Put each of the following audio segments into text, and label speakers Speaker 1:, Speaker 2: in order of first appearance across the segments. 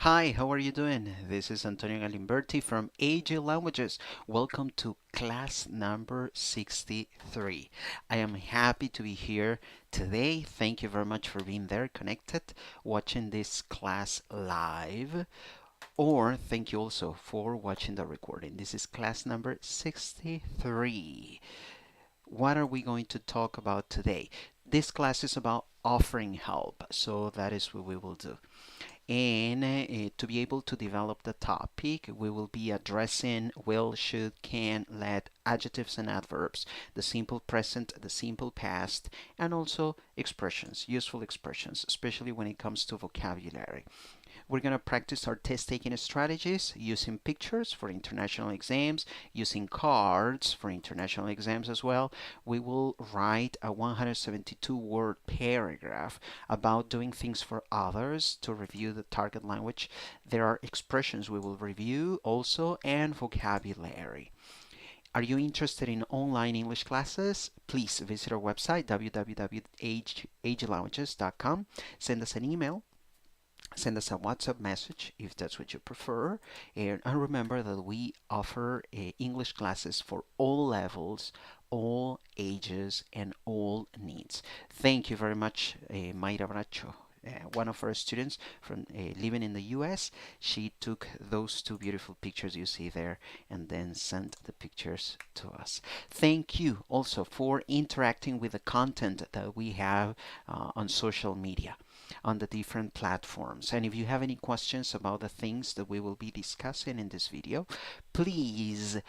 Speaker 1: Hi, how are you doing? This is Antonio Galimberti from AJ Languages. Welcome to class number 63. I am happy to be here today. Thank you very much for being there, connected, watching this class live, or thank you also for watching the recording. This is class number 63. What are we going to talk about today? This class is about offering help, so that is what we will do. And to be able to develop the topic, we will be addressing will, should, can, let, adjectives and adverbs, the simple present, the simple past, and also expressions, useful expressions, especially when it comes to vocabulary. We're going to practice our test-taking strategies using pictures for international exams, using cards for international exams as well. We will write a 172-word paragraph about doing things for others to review the target language. There are expressions we will review also and vocabulary. Are you interested in online English classes? Please visit our website www.agelanguages.com. Send us an email. Send us a WhatsApp message if that's what you prefer. And remember that we offer English classes for all levels, all ages, and all needs. Thank you very much, Mayra Bracho. One of our students from living in the US, she took those two beautiful pictures you see there and then sent the pictures to us. Thank you also for interacting with the content that we have on social media, on the different platforms. And if you have any questions about the things that we will be discussing in this video, please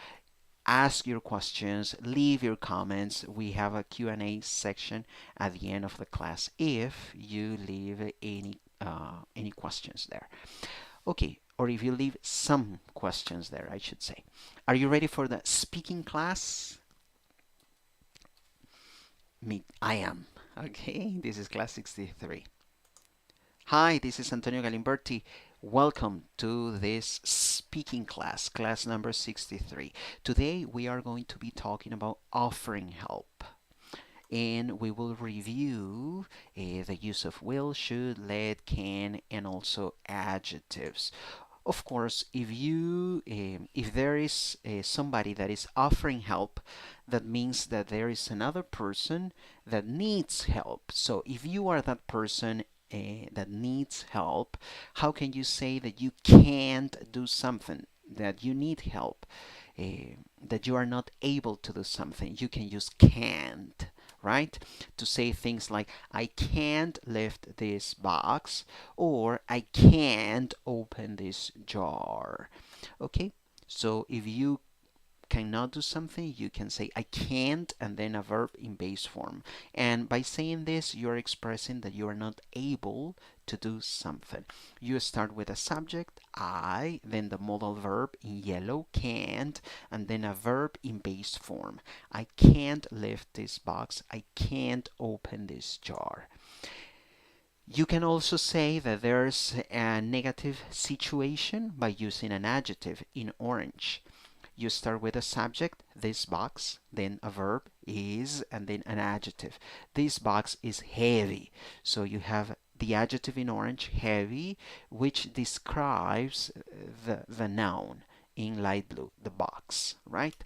Speaker 1: ask your questions, leave your comments. We have a Q&A section at the end of the class if you leave any questions there. Okay, or if you leave some questions there, I should say. Are you ready for the speaking class? I am. Okay, this is class 63. Hi, this is Antonio Galimberti. Welcome to this speaking class, class number 63. Today we are going to be talking about offering help. And we will review the use of will, should, let, can, and also adjectives. Of course, if there is somebody that is offering help, that means that there is another person that needs help. So if you are that person that needs help, how can you say that you can't do something, that you need help, that you are not able to do something? You can use can't, right? To say things like, I can't lift this box, or I can't open this jar. Okay, so if you cannot do something, you can say I can't and then a verb in base form. And by saying this, you're expressing that you are not able to do something. You start with a subject, I, then the modal verb in yellow, can't, and then a verb in base form. I can't lift this box. I can't open this jar. You can also say that there's a negative situation by using an adjective in orange. You start with a subject, this box, then a verb, is, and then an adjective. This box is heavy. So you have the adjective in orange, heavy, which describes the noun in light blue, the box, right?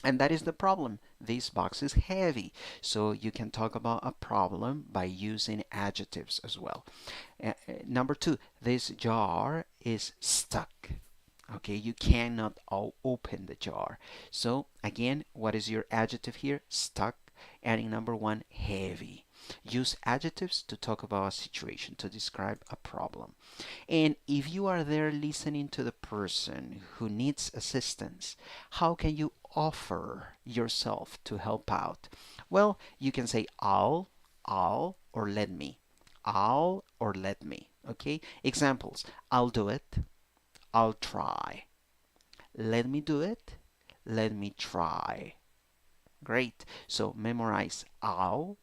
Speaker 1: And that is the problem. This box is heavy. So you can talk about a problem by using adjectives as well. Number two, this jar is stuck. Okay, you cannot open the jar. So again, what is your adjective here? Stuck. Adding number one, heavy. Use adjectives to talk about a situation, to describe a problem. And if you are there listening to the person who needs assistance, how can you offer yourself to help out? Well, you can say I'll, or let me. I'll or let me. Okay, examples. I'll do it. I'll try. Let me do it. Let me try. Great. So memorize I'll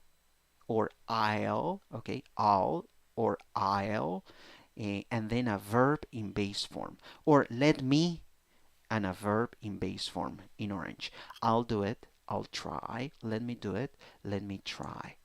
Speaker 1: or I'll. Okay, I'll or I'll. And then a verb in base form. Or let me and a verb in base form in orange. I'll do it. I'll try. Let me do it. Let me try.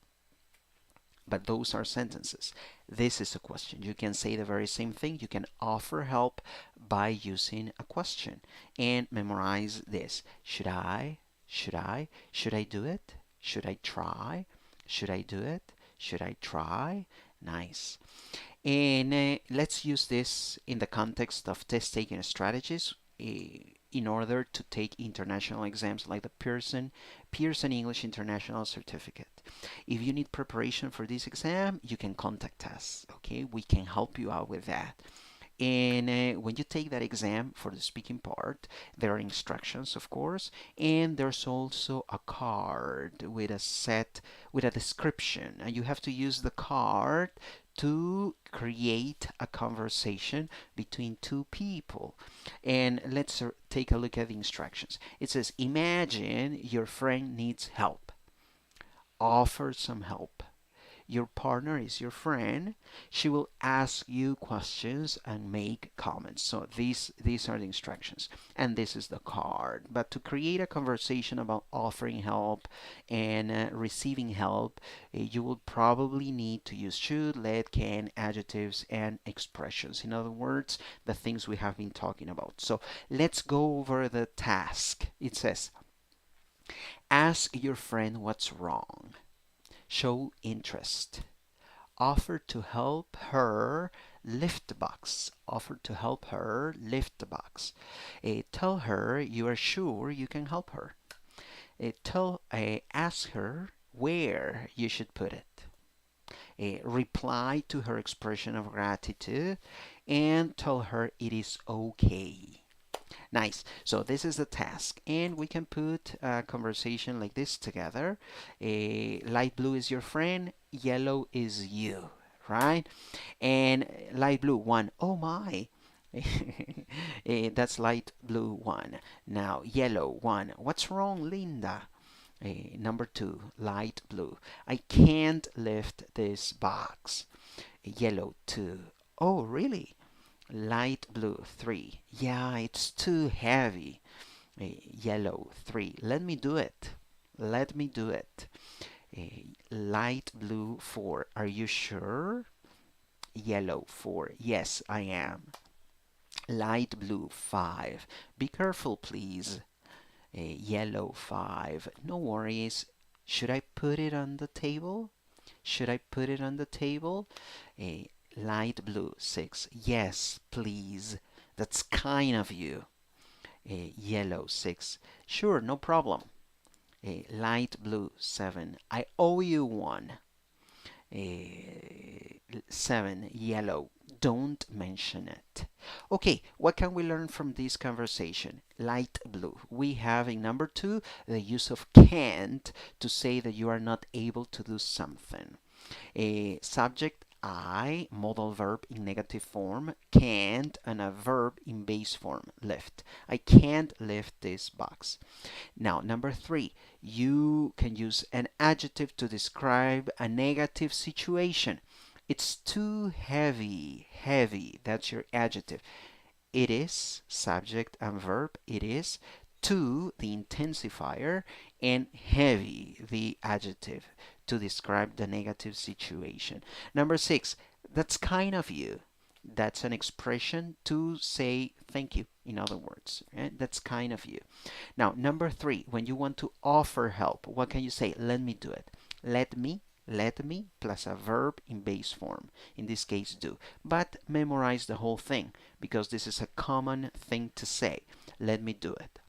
Speaker 1: but those are sentences. This is a question. You can say the very same thing. You can offer help by using a question and memorize this. Should I? Should I? Should I do it? Should I try? Should I do it? Should I try? Nice. And let's use this in the context of test taking strategies in order to take international exams like the Pearson English International Certificate. If you need preparation for this exam, you can contact us. Okay, we can help you out with that. And when you take that exam for the speaking part, there are instructions, of course, and there's also a card with a description, and you have to use the card to create a conversation between two people. And let's take a look at the instructions. It says, imagine your friend needs help. Offer some help. Your partner is your friend. She will ask you questions and make comments. So these are the instructions, and this is the card. But to create a conversation about offering help and receiving help, you will probably need to use should, let, can, adjectives, and expressions. In other words, the things we have been talking about. So let's go over the task. It says, ask your friend what's wrong. Show interest. Offer to help her lift the box. Offer to help her lift the box. Tell her you are sure you can help her. Ask her where you should put it. Reply to her expression of gratitude and tell her it is okay. Nice. So this is the task, and we can put a conversation like this together. Light blue is your friend, yellow is you, right? And light blue one, oh my. That's light blue one. Now yellow one, what's wrong, Linda? Number two, light blue, I can't lift this box. Yellow two, oh really? Light blue 3, yeah, it's too heavy. Yellow 3, let me do it. Let me do it. Light blue 4, are you sure? Yellow 4, yes, I am. Light blue 5, be careful, please. Yellow 5, no worries. Should I put it on the table? Should I put it on the table? Light blue 6, yes, please. That's kind of you. Yellow 6, sure, no problem. Light blue 7, I owe you one. 7, yellow, don't mention it. Okay, what can we learn from this conversation? Light blue, we have in number 2 the use of can't to say that you are not able to do something. Subject I, modal verb in negative form, can't, and a verb in base form, lift. I can't lift this box. Now, number 3, you can use an adjective to describe a negative situation. It's too heavy, heavy, that's your adjective. It is, subject and verb, it is. Too, the intensifier, and heavy, the adjective, to describe the negative situation. Number 6, that's kind of you. That's an expression to say thank you, in other words. Right? That's kind of you. Now, number 3, when you want to offer help, what can you say? Let me do it. Let me plus a verb in base form. In this case, do. But memorize the whole thing because this is a common thing to say. Let me do it.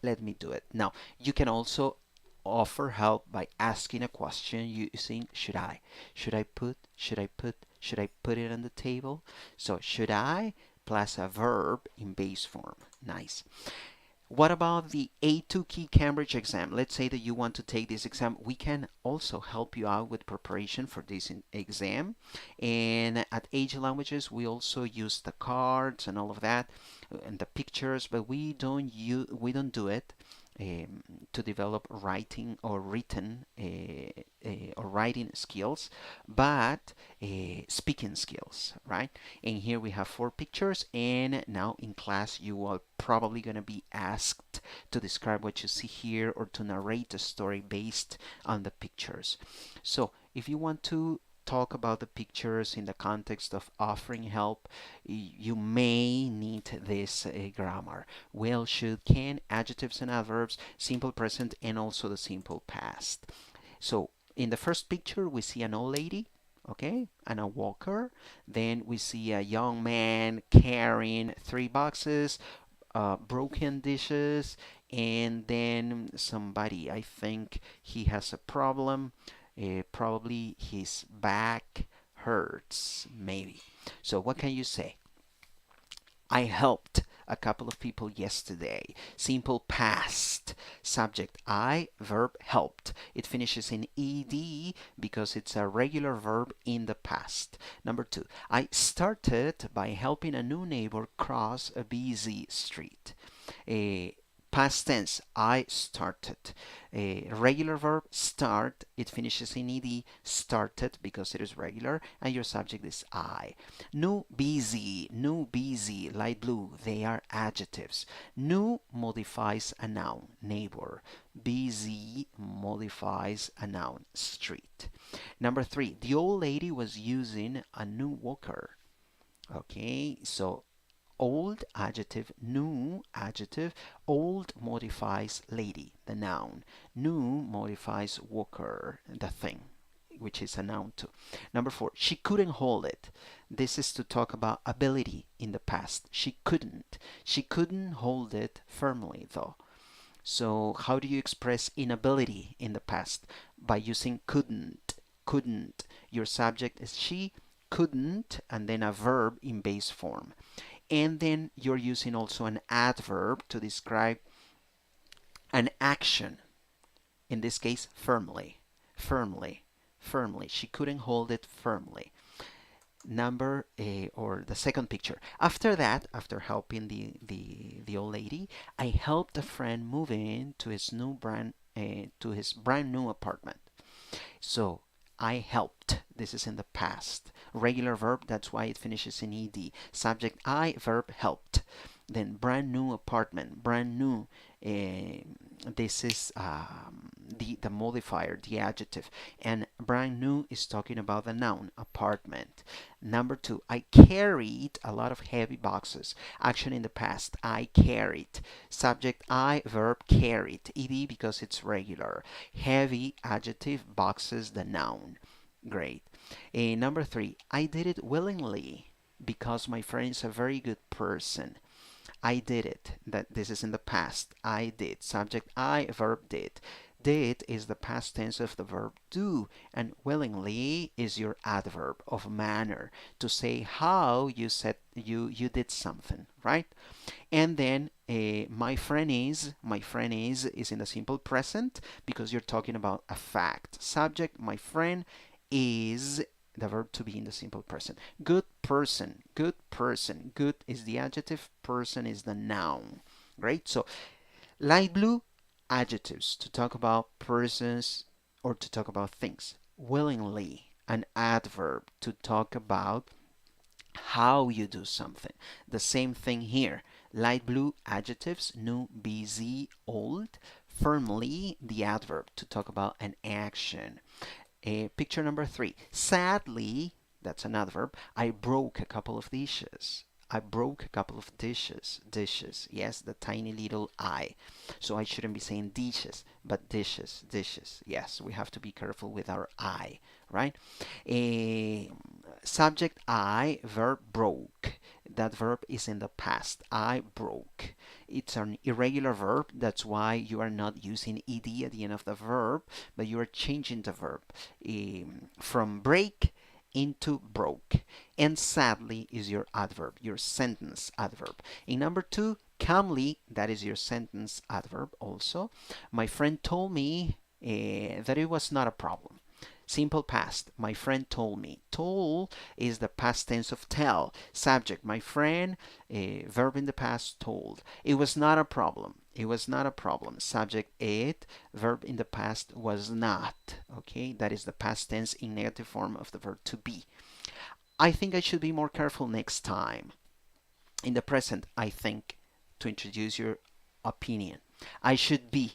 Speaker 1: Let me do it. Now, you can also offer help by asking a question using should I? Should I put? Should I put? Should I put it on the table? So should I plus a verb in base form. Nice. What about the A2 Key Cambridge exam? Let's say that you want to take this exam. We can also help you out with preparation for this exam. And at Age Languages, we also use the cards and all of that and the pictures, but we don't do it to develop writing or written or writing skills, but speaking skills, right? And here we have 4 pictures, and now in class you are probably going to be asked to describe what you see here or to narrate a story based on the pictures. So if you want to talk about the pictures in the context of offering help, you may need this grammar. Will, should, can, adjectives and adverbs, simple present, and also the simple past. So in the first picture, we see an old lady, okay, and a walker. Then we see a young man carrying 3 boxes, broken dishes, and then somebody, I think he has a problem. Probably his back hurts, maybe. So what can you say? I helped a couple of people yesterday. Simple past. Subject I, verb helped. It finishes in ed because it's a regular verb in the past. Number 2. I started by helping a new neighbor cross a busy street. A past tense, I started. A regular verb, start, it finishes in ed, started because it is regular, and your subject is I. New, busy, light blue, they are adjectives. New modifies a noun, neighbor. Busy modifies a noun, street. Number 3, the old lady was using a new walker. Okay, so old adjective, new adjective. Old modifies lady, the noun. New modifies walker, the thing, which is a noun too. Number 4, she couldn't hold it. This is to talk about ability in the past. She couldn't. She couldn't hold it firmly though. So how do you express inability in the past? By using couldn't. Couldn't. Your subject is she couldn't, and then a verb in base form. And then you're using also an adverb to describe an action. In this case, firmly, firmly, firmly. She couldn't hold it firmly. Number or the second picture. After that, after helping the old lady, I helped a friend move in to his brand new apartment. So I helped. This is in the past. Regular verb, that's why it finishes in ed. Subject I, verb helped. Then brand new apartment, brand new. This is the modifier, the adjective. And brand new is talking about the noun, apartment. Number 2, I carried a lot of heavy boxes. Action in the past, I carried. Subject I, verb carried. ed because it's regular. Heavy adjective, boxes the noun. Great. Number 3, I did it willingly because my friend is a very good person. I did it. That this is in the past. I did. Subject I, verb did. Did is the past tense of the verb do, and willingly is your adverb of manner to say how you said you did something, right? And then my friend is in the simple present because you're talking about a fact. Subject my friend is the verb to be in the simple present. Good person, good person. Good is the adjective, person is the noun. Great. So light blue, adjectives to talk about persons or to talk about things. Willingly, an adverb to talk about how you do something. The same thing here. Light blue, adjectives, new, busy, old. Firmly, the adverb to talk about an action. Picture number 3. Sadly, that's an adverb. I broke a couple of dishes. I broke a couple of dishes. Dishes. Yes, the tiny little I. So I shouldn't be saying dishes, but dishes. Dishes. Yes, we have to be careful with our I, right? Subject I, verb broke. That verb is in the past. I broke. It's an irregular verb. That's why you are not using ed at the end of the verb, but you are changing the verb from break into broke. And sadly is your adverb, your sentence adverb. In number 2, calmly, that is your sentence adverb also. My friend told me that it was not a problem. Simple past. My friend told me. Told is the past tense of tell. Subject. My friend. Verb in the past. Told. It was not a problem. It was not a problem. Subject. It. Verb in the past was not. Okay. That is the past tense in negative form of the verb to be. I think I should be more careful next time. In the present, I think, to introduce your opinion. I should be.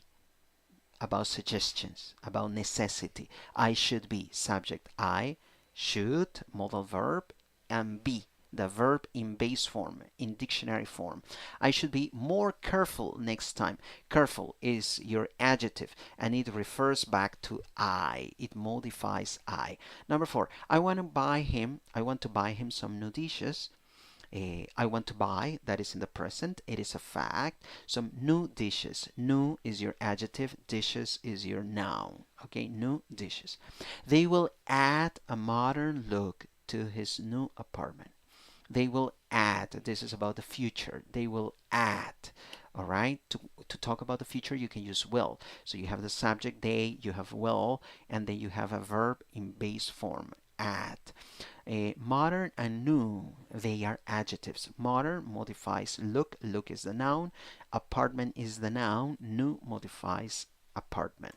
Speaker 1: about suggestions, about necessity. I should be, subject I, should, modal verb, and be, the verb in base form, in dictionary form. I should be more careful next time. Careful is your adjective and it refers back to I. It modifies I. Number 4, I want to buy him some new dishes. I want to buy, that is in the present, it is a fact. Some new dishes. New is your adjective, dishes is your noun. Okay, new dishes. They will add a modern look to his new apartment. They will add, this is about the future, they will add. All right, to talk about the future, you can use will. So you have the subject they, you have will, and then you have a verb in base form, add. Modern and new, they are adjectives. Modern modifies look, look is the noun, apartment is the noun, new modifies apartment.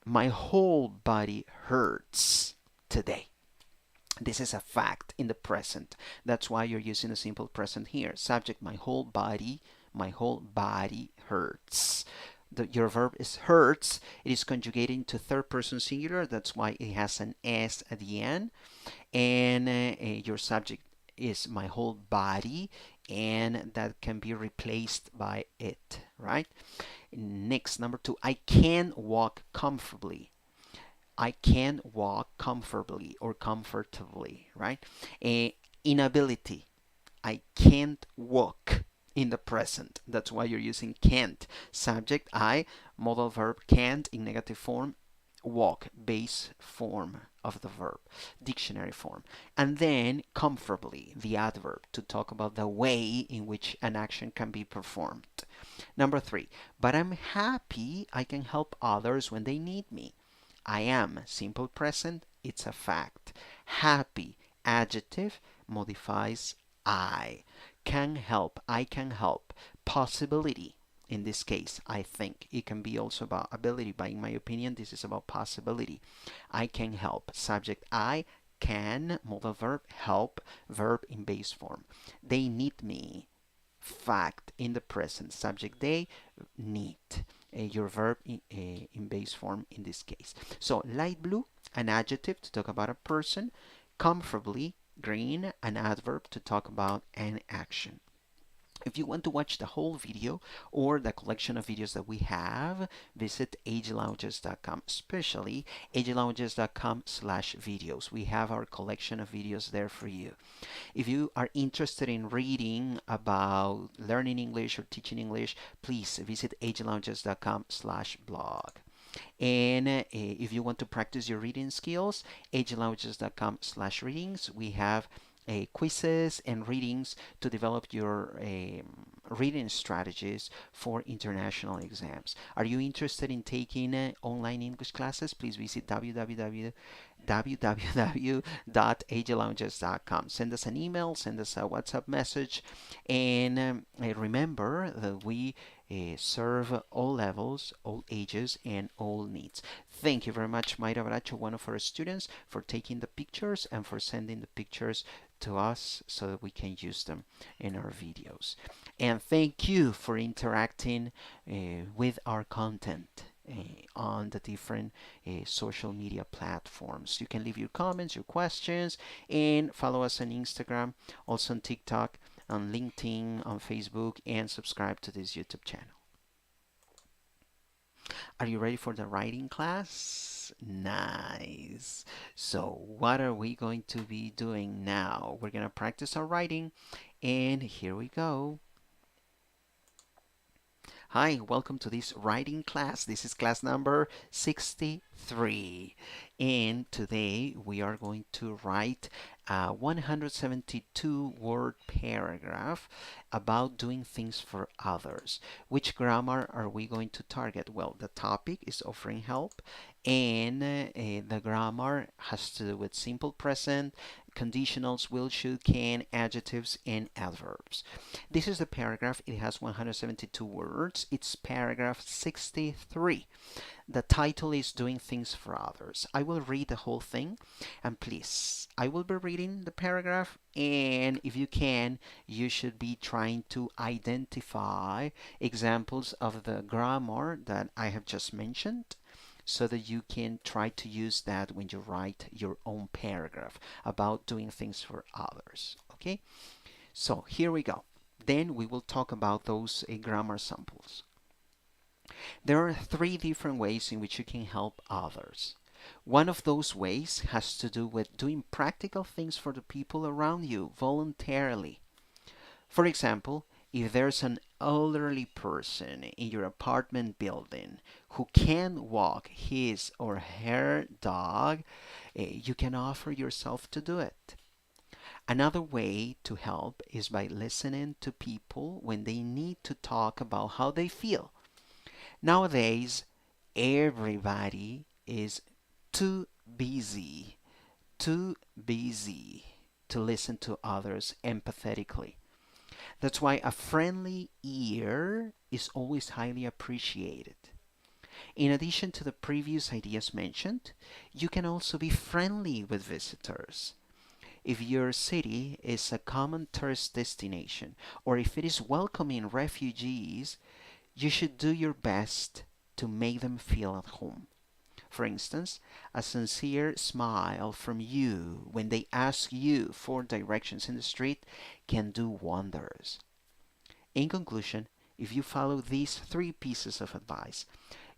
Speaker 1: My whole body hurts today. This is a fact in the present. That's why you're using a simple present here. Subject, my whole body hurts. Your verb is hurts. It is conjugating to third person singular. That's why it has an S at the end. And your subject is my whole body, and that can be replaced by it, right? Next, number 2, I can walk comfortably. I can walk comfortably or comfortably, right? Inability. I can't walk in the present. That's why you're using can't. Subject I, modal verb can't in negative form, walk, base form of the verb, dictionary form. And then comfortably, the adverb, to talk about the way in which an action can be performed. Number 3, but I'm happy I can help others when they need me. I am, simple present, it's a fact. Happy, adjective, modifies I. Can help, I can help. Possibility, in this case, I think. It can be also about ability, but in my opinion, this is about possibility. I can help. Subject I, can, modal verb, help, verb in base form. They need me. Fact in the present. Subject they, need. Your verb in base form in this case. So light blue, an adjective to talk about a person. Comfortably, green, an adverb to talk about an action. If you want to watch the whole video or the collection of videos that we have, visit agelounges.com, especially agelounges.com/videos. We have our collection of videos there for you. If you are interested in reading about learning English or teaching English, please visit agelounges.com/blog. And if you want to practice your reading skills, agelounges.com/readings. We have quizzes and readings to develop your reading strategies for international exams. Are you interested in taking online English classes? Please visit www.agelounges.com. Send us an email, send us a WhatsApp message, and remember that we serve all levels, all ages, and all needs. Thank you very much, Mayra Bracho, one of our students, for taking the pictures and for sending the pictures to us so that we can use them in our videos. And thank you for interacting with our content on the different social media platforms. You can leave your comments, your questions, and follow us on Instagram, also on TikTok, on LinkedIn, on Facebook, and subscribe to this YouTube channel. Are you ready for the writing class? Nice. So what are we going to be doing now? We're going to practice our writing, and here we go. Hi, welcome to this writing class. This is class number 63. And today we are going to write a 172 word paragraph about doing things for others. Which grammar are we going to target? Well, the topic is offering help, and the grammar has to do with simple present, conditionals, will, should, can, adjectives, and adverbs. This is the paragraph. It has 172 words. It's paragraph 63. The title is Doing Things for Others. I will read the whole thing, and please, I will be reading the paragraph, and if you can, you should be trying to identify examples of the grammar that I have just mentioned, so that you can try to use that when you write your own paragraph about doing things for others. Okay? So here we go. Then we will talk about those grammar samples. There are three different ways in which you can help others. One of those ways has to do with doing practical things for the people around you voluntarily. For example, if there's an elderly person in your apartment building who can't walk his or her dog, you can offer yourself to do it. Another way to help is by listening to people when they need to talk about how they feel. Nowadays, everybody is too busy, too busy to listen to others empathetically. That's why a friendly ear is always highly appreciated. In addition to the previous ideas mentioned, you can also be friendly with visitors. If your city is a common tourist destination, or if it is welcoming refugees, you should do your best to make them feel at home. For instance, a sincere smile from you when they ask you for directions in the street can do wonders. In conclusion, if you follow these three pieces of advice,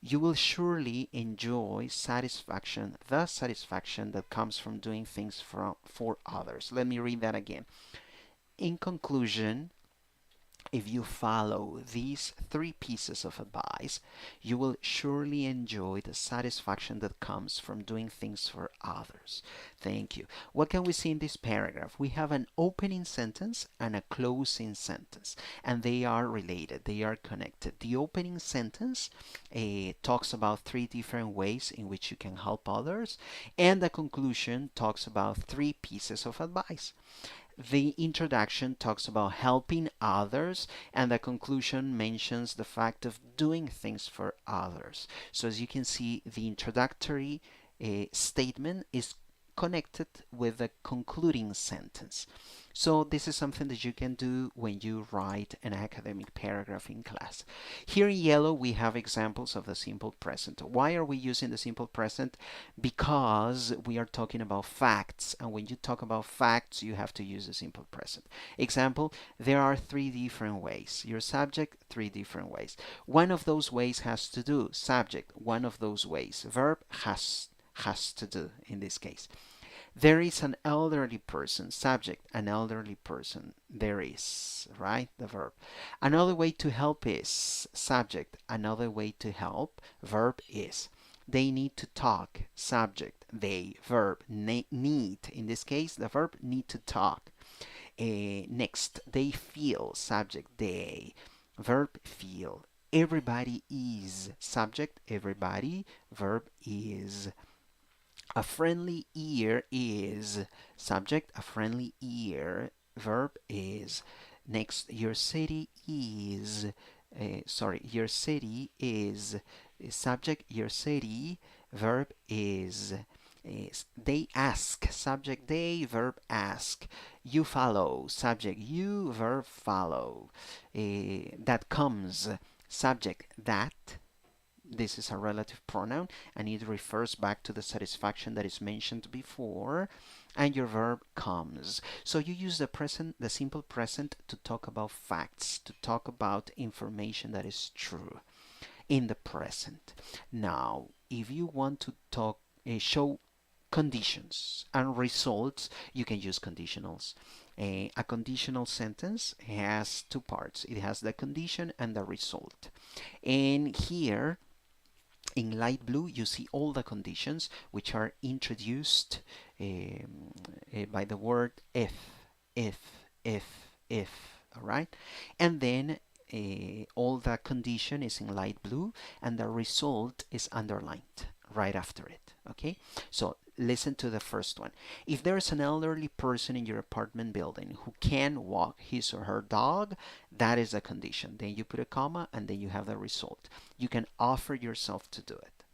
Speaker 1: you will surely enjoy satisfaction, the satisfaction that comes from doing things for others. Let me read that again. In conclusion, if you follow these three pieces of advice, you will surely enjoy the satisfaction that comes from doing things for others. Thank you. What can we see in this paragraph? We have an opening sentence and a closing sentence, and they are related, they are connected. The opening sentence talks about three different ways in which you can help others, and the conclusion talks about three pieces of advice. The introduction talks about helping others, and the conclusion mentions the fact of doing things for others. So, as you can see, the introductory statement is connected with the concluding sentence. So this is something that you can do when you write an academic paragraph in class. Here in yellow we have examples of the simple present. Why are we using the simple present? Because we are talking about facts, and when you talk about facts you have to use the simple present. Example, there are three different ways. Your subject, three different ways. One of those ways has to do. Subject, one of those ways. Verb, has to do in this case. There is an elderly person. Subject, an elderly person. There is, right? The verb. Another way to help is. Subject, another way to help. Verb is. They need to talk. Subject, they. Verb, need. In this case, the verb need to talk. Next, they feel. Subject, they. Verb, feel. Everybody is. Subject, everybody. Verb is. A friendly ear is. Subject, a friendly ear. Verb is. Next, your city is. Your city is. Subject, your city. Verb is. They ask. Subject, they. Verb, ask. You follow. Subject, you. Verb, follow. That comes. Subject, that. This is a relative pronoun, and it refers back to the satisfaction that is mentioned before, and your verb comes. So you use the present, the simple present, to talk about facts, to talk about information that is true in the present. Now, if you want to talk, show conditions and results, you can use conditionals. A conditional sentence has two parts. It has the condition and the result. And here, in light blue, you see all the conditions which are introduced by the word if, if, if, all right? And then all the condition is in light blue, and the result is underlined right after it, okay? So listen to the first one. If there's an elderly person in your apartment building who can walk his or her dog, that is a condition. Then you put a comma and then you have the result. You can offer yourself to do it.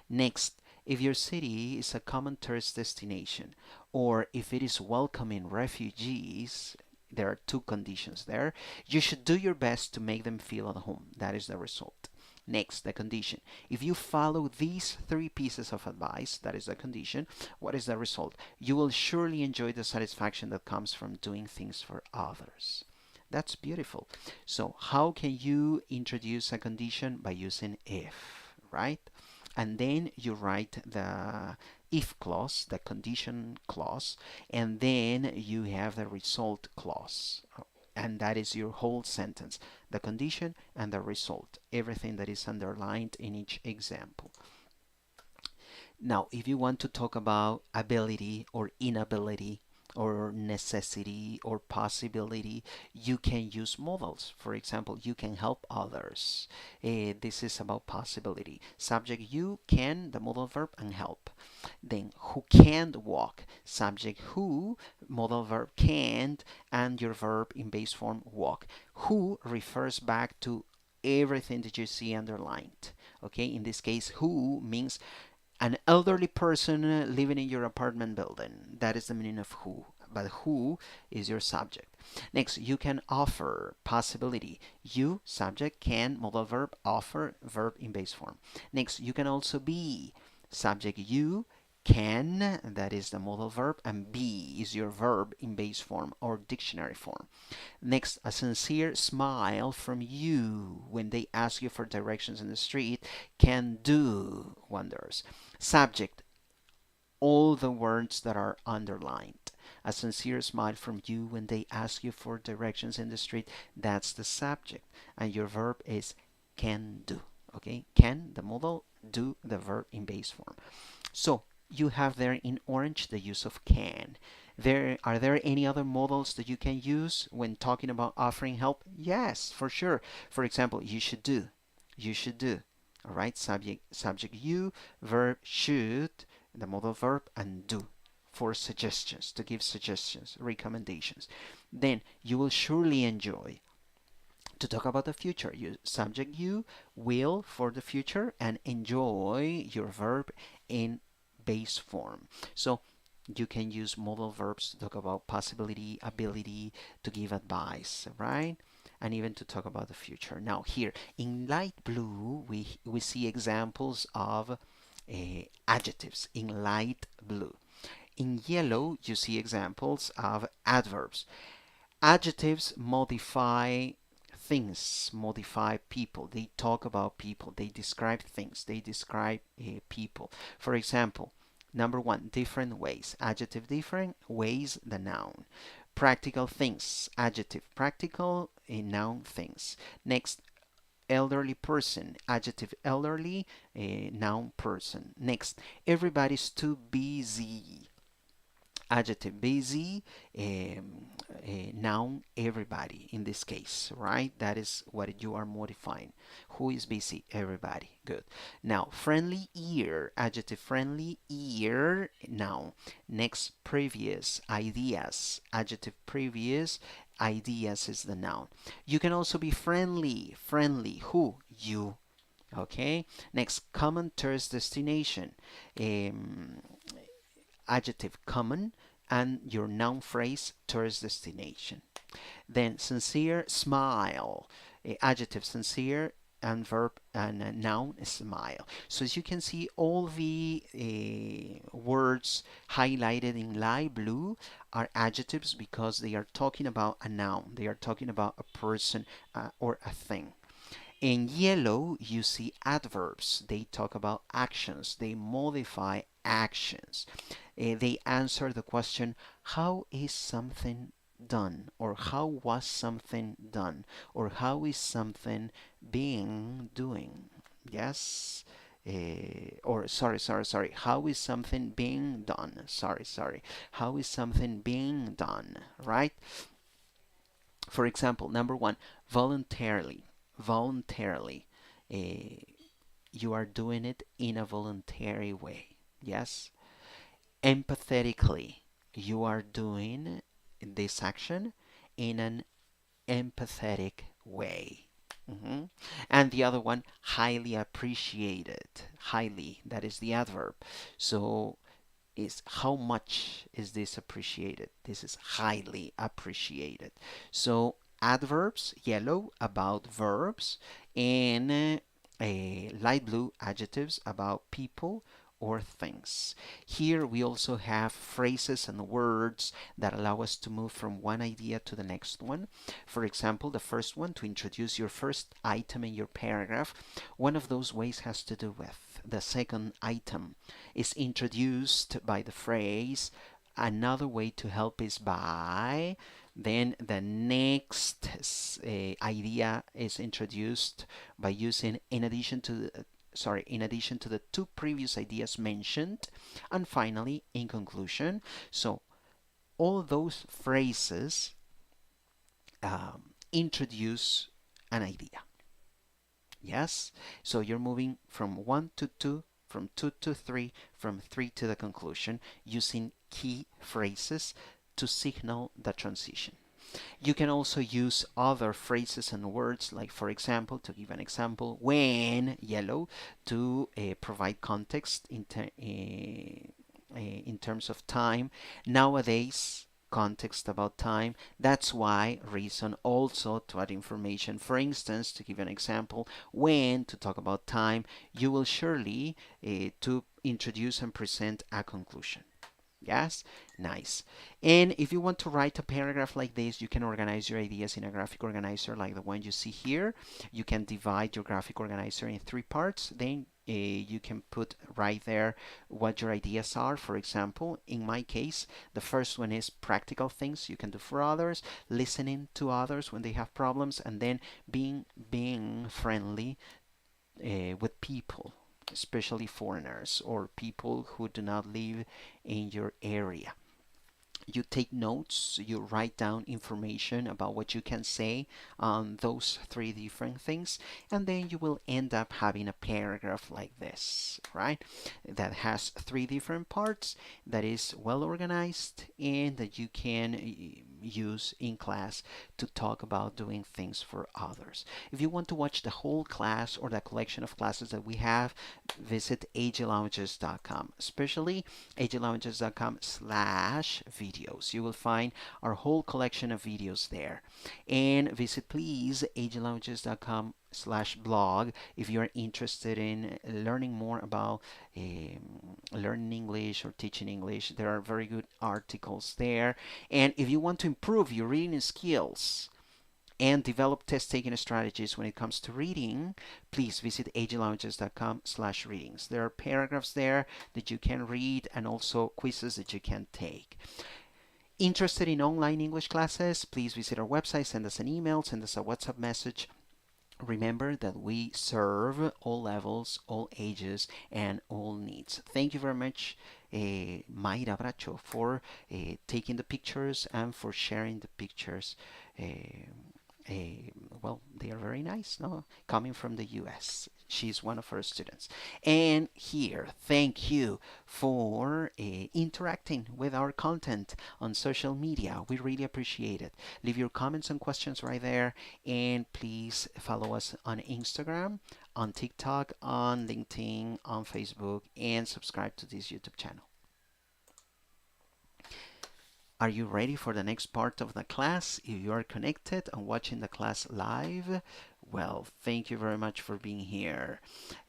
Speaker 1: Next, if your city is a common tourist destination, or if it is welcoming refugees, there are two conditions there. You should do your best to make them feel at home. That is the result. Next, the condition. If you follow these three pieces of advice, that is the condition, what is the result? You will surely enjoy the satisfaction that comes from doing things for others. That's beautiful. So how can you introduce a condition? By using if, right? And then you write the if clause, the condition clause, and then you have the result clause. And that is your whole sentence, the condition and the result, everything that is underlined in each example. Now, if you want to talk about ability or inability or necessity or possibility, you can use modals. For example, you can help others. This is about possibility. Subject you, can, the modal verb, and help. Then who can't walk? Subject who, modal verb can't, and your verb in base form walk. Who refers back to everything that you see underlined. Okay, in this case, who means an elderly person living in your apartment building. That is the meaning of who. But who is your subject. Next, you can offer, possibility. You, subject, can, modal verb, offer, verb in base form. Next, you can also be, subject you, can, that is the modal verb, and be is your verb in base form or dictionary form. Next, a sincere smile from you when they ask you for directions in the street can do wonders. Subject, all the words that are underlined. A sincere smile from you when they ask you for directions in the street, that's the subject. And your verb is can do. Okay, can, the modal, do, the verb in base form. So you have there in orange the use of can. Are there any other modals that you can use when talking about offering help? Yes, for sure. For example, you should do. You should do. All right, subject you, verb should, the modal verb, and do for suggestions, to give suggestions, recommendations. Then you will surely enjoy. To talk about the future, you subject you, will for the future, and enjoy your verb in base form. So you can use modal verbs to talk about possibility, ability, to give advice, right? And even to talk about the future. Now here in light blue, we see examples of adjectives in light blue. In yellow, you see examples of adverbs. Adjectives modify things, modify people. They talk about people. They describe things. They describe people. For example, number one, different ways. Adjective different, ways, the noun. Practical things. Adjective practical, noun things. Next, elderly person. Adjective elderly, noun person. Next, everybody's too busy. Adjective busy, noun everybody in this case, right? That is what you are modifying. Who is busy? Everybody. Good. Now, friendly ear, adjective friendly ear, noun. Next, previous, ideas, adjective previous, ideas is the noun. You can also be friendly, friendly, who? You. Okay. Next, common tourist destination. Adjective common and your noun phrase tourist destination. Then sincere smile, adjective sincere and verb and noun smile. So as you can see, all the words highlighted in light blue are adjectives because they are talking about a noun. They are talking about a person or a thing. In yellow, you see adverbs. They talk about actions. They modify actions. They answer the question, how is something done? Or how was something done? Or how is something being doing? Yes? Or sorry. How is something being done? Sorry. How is something being done? Right? For example, number one, voluntarily. Voluntarily. You are doing it in a voluntary way. Yes? Empathetically, you are doing this action in an empathetic way. Mhm. And the other one, highly appreciated. Highly, that is the adverb. So is how much is this appreciated? This is highly appreciated. So adverbs, yellow, about verbs, and light blue, adjectives, about people or things. Here we also have phrases and words that allow us to move from one idea to the next one. For example, the first one, to introduce your first item in your paragraph. One of those ways has to do with the second item is introduced by the phrase. Another way to help is by. Then the next idea is introduced by using in addition to the two previous ideas mentioned. And finally, in conclusion. So all those phrases introduce an idea. Yes? So you're moving from 1 to 2, from 2 to 3, from 3 to the conclusion, using key phrases to signal the transition. You can also use other phrases and words, like, for example, to give an example, when, yellow, to provide context in terms of time. Nowadays, context about time. That's why, reason, also to add information. For instance, to give an example, when, to talk about time, you will surely to introduce and present a conclusion. Yes? Nice. And if you want to write a paragraph like this, you can organize your ideas in a graphic organizer like the one you see here. You can divide your graphic organizer in 3 parts. Then you can put right there what your ideas are. For example, in my case, the first one is practical things you can do for others, listening to others when they have problems, and then being friendly with people, especially foreigners or people who do not live in your area. You take notes, you write down information about what you can say on those 3 different things, and then you will end up having a paragraph like this, right? That has 3 different parts, that is well organized, and that you can use in class to talk about doing things for others. If you want to watch the whole class or the collection of classes that we have, visit aglounges.com, especially aglounges.com/videos. You will find our whole collection of videos there. And visit please aglounges.com/blog if you're interested in learning more about learning English or teaching English. There are very good articles there. And if you want to improve your reading skills and develop test-taking strategies when it comes to reading, please visit aglounges.com/readings. There are paragraphs there that you can read and also quizzes that you can take. Interested in online English classes, please visit our website, send us an email, send us a WhatsApp message. Remember that we serve all levels, all ages, and all needs. Thank you very much, Mayra Bracho, for taking the pictures and for sharing the pictures. Well, they are very nice, no? Coming from the US. She's one of our students. And here, thank you for interacting with our content on social media. We really appreciate it. Leave your comments and questions right there. And please follow us on Instagram, on TikTok, on LinkedIn, on Facebook, and subscribe to this YouTube channel. Are you ready for the next part of the class? If you are connected and watching the class live, well, thank you very much for being here.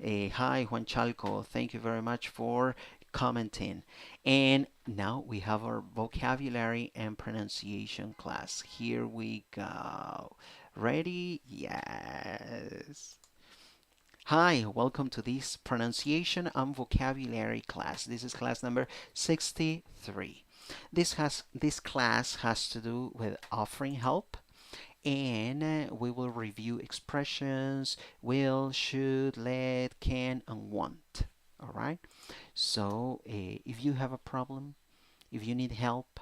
Speaker 1: Hi, Juan Chalco. Thank you very much for commenting. And now we have our vocabulary and pronunciation class. Here we go. Ready? Yes. Hi, welcome to this pronunciation and vocabulary class. This is class number 63. This class has to do with offering help, and we will review expressions will, should, let, can, and want. All right. So if you have a problem, if you need help,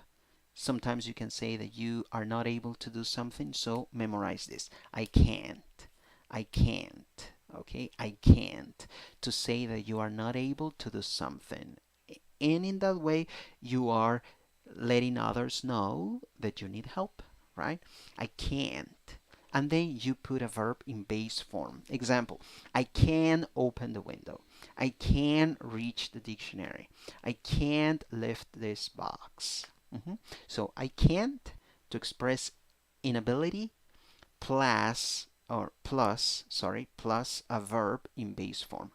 Speaker 1: sometimes you can say that you are not able to do something. So memorize this. I can't. I can't. Okay, I can't. To say that you are not able to do something. And in that way, you are letting others know that you need help, right? I can't. And then you put a verb in base form. Example, I can open the window. I can reach the dictionary. I can't lift this box. So I can't, to express inability, plus a verb in base form.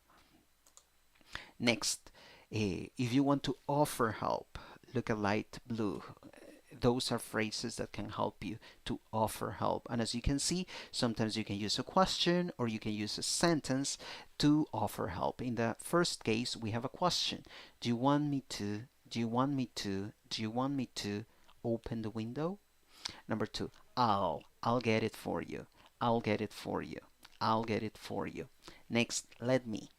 Speaker 1: Next, if you want to offer help, look at light blue. Those are phrases that can help you to offer help. And as you can see, sometimes you can use a question or you can use a sentence to offer help. In the first case, we have a question. Do you want me to? Do you want me to? Do you want me to open the window? Number two, I'll get it for you. I'll get it for you. I'll get it for you. Next, let me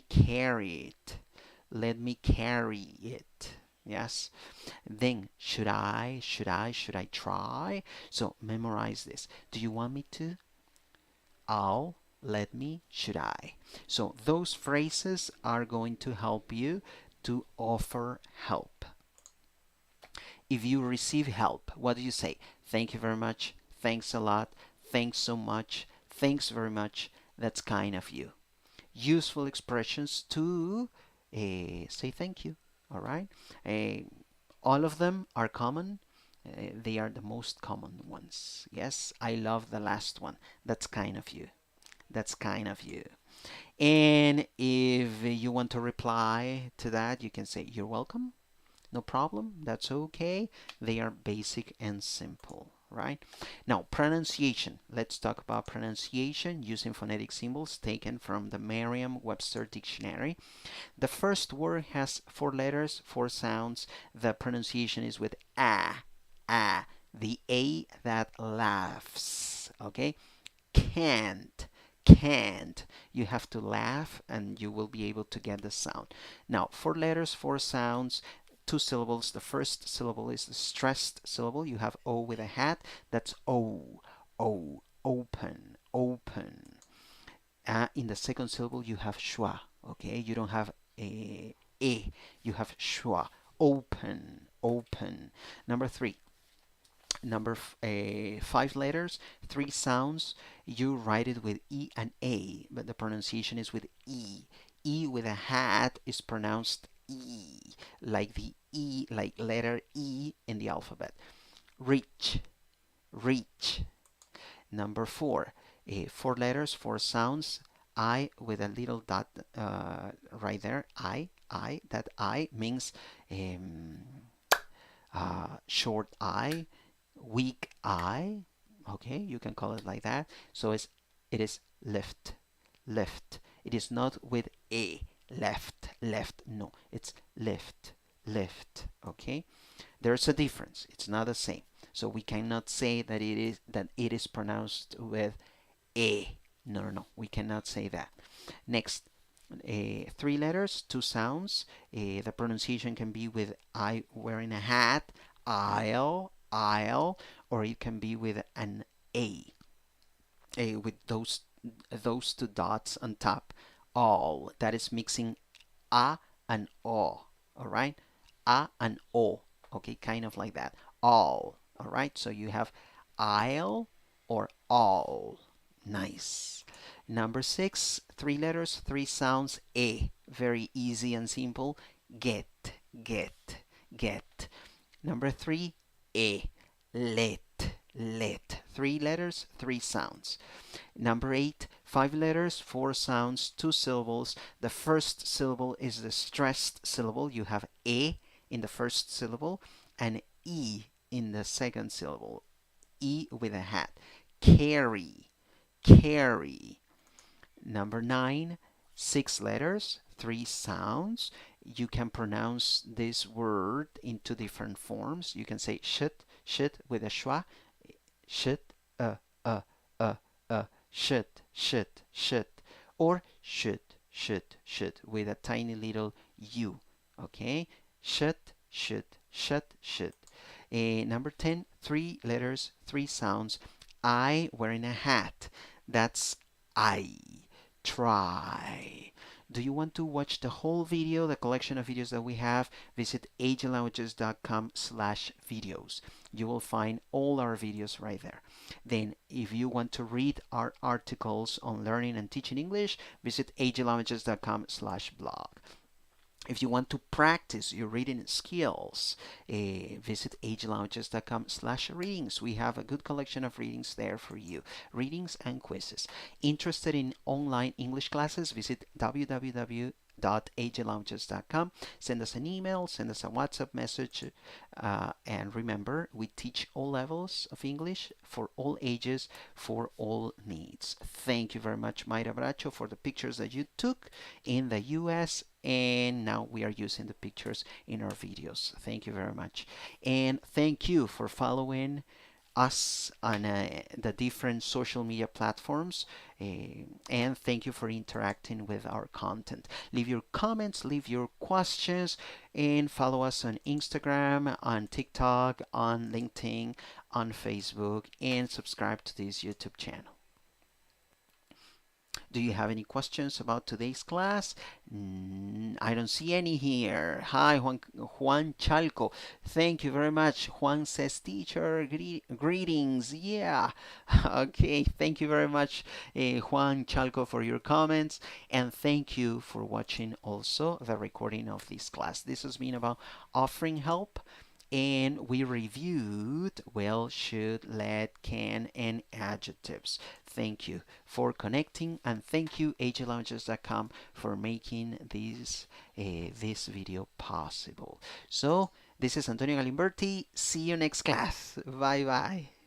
Speaker 1: carry it. Let me carry it. Yes. Then, should I try? So memorize this. Do you want me to? I'll, let me, should I? So those phrases are going to help you to offer help. If you receive help, what do you say? Thank you very much. Thanks a lot. Thanks so much. Thanks very much. That's kind of you. Useful expressions to say thank you. All right. All of them are common. They are the most common ones. Yes, I love the last one. That's kind of you. That's kind of you. And if you want to reply to that, you can say you're welcome. No problem. That's okay. They are basic and simple, right? Now, pronunciation. Let's talk about pronunciation using phonetic symbols taken from the Merriam-Webster dictionary. The first word has 4 letters, 4 sounds. The pronunciation is with a, the A that laughs, okay? Can't, you have to laugh and you will be able to get the sound. Now, 4 letters, 4 sounds, 2 syllables. The first syllable is the stressed syllable. You have O with a hat. That's O, open. In the second syllable, you have schwa. Okay, you don't have a, you have schwa. Open. Number 3. 5 letters, 3 sounds. You write it with E and A, but the pronunciation is with E. E with a hat is pronounced E, like the E, like letter E in the alphabet. Reach. Number 4, 4 letters, 4 sounds. I with a little dot right there. I. That I means short I, weak I. Okay, you can call it like that. So it is lift. It is not with a left. No, it's lift. Okay, there's a difference. It's not the same. So we cannot say that it is pronounced with a. No. We cannot say that. Next, 3 letters, 2 sounds. The pronunciation can be with I wearing a hat, I'll, or it can be with an A, with those 2 dots on top. All. That is mixing a and o. All right, a and o. Okay, kind of like that. All. All right, so you have I'll or all. Nice. Number 6, 3 letters, 3 sounds. A. Very easy and simple. Get. Number 3, a. Let. 3 letters, 3 sounds. Number 8, 5 letters, 4 sounds, 2 syllables. The first syllable is the stressed syllable. You have a in the first syllable and e in the second syllable. E with a hat. Carry. Number 9, 6 letters, 3 sounds. You can pronounce this word in 2 different forms. You can say should with a schwa. Should, should. Or should with a tiny little u. Okay? Should. Number 10, 3 letters, 3 sounds. I wearing a hat. That's I. Try. Do you want to watch the whole video, the collection of videos that we have? Visit agentlanguages.com/videos. You will find all our videos right there. Then, if you want to read our articles on learning and teaching English, visit agentlanguages.com/blog. If you want to practice your reading skills, visit agentlanguages.com/readings. We have a good collection of readings there for you, readings and quizzes. Interested in online English classes? Visit www.agentlanguages.com. Send us an email, send us a WhatsApp message, and remember, we teach all levels of English for all ages, for all needs. Thank you very much, Mayra Bracho, for the pictures that you took in the US, and now we are using the pictures in our videos. Thank you very much, and thank you for following us on the different social media platforms, and thank you for interacting with our content. Leave your comments, leave your questions, and follow us on Instagram, on TikTok, on LinkedIn, on Facebook, and subscribe to this YouTube channel. Do you have any questions about today's class? I don't see any here. Hi, Juan Chalco. Thank you very much. Juan says, teacher, greetings. Yeah. Okay. Thank you very much, Juan Chalco, for your comments. And thank you for watching also the recording of this class. This has been about offering help. And we reviewed will, should, let, can, and adjectives. Thank you for connecting, and thank you agentlanguages.com for making this video possible. So this is Antonio Galimberti. See you next class. Bye bye.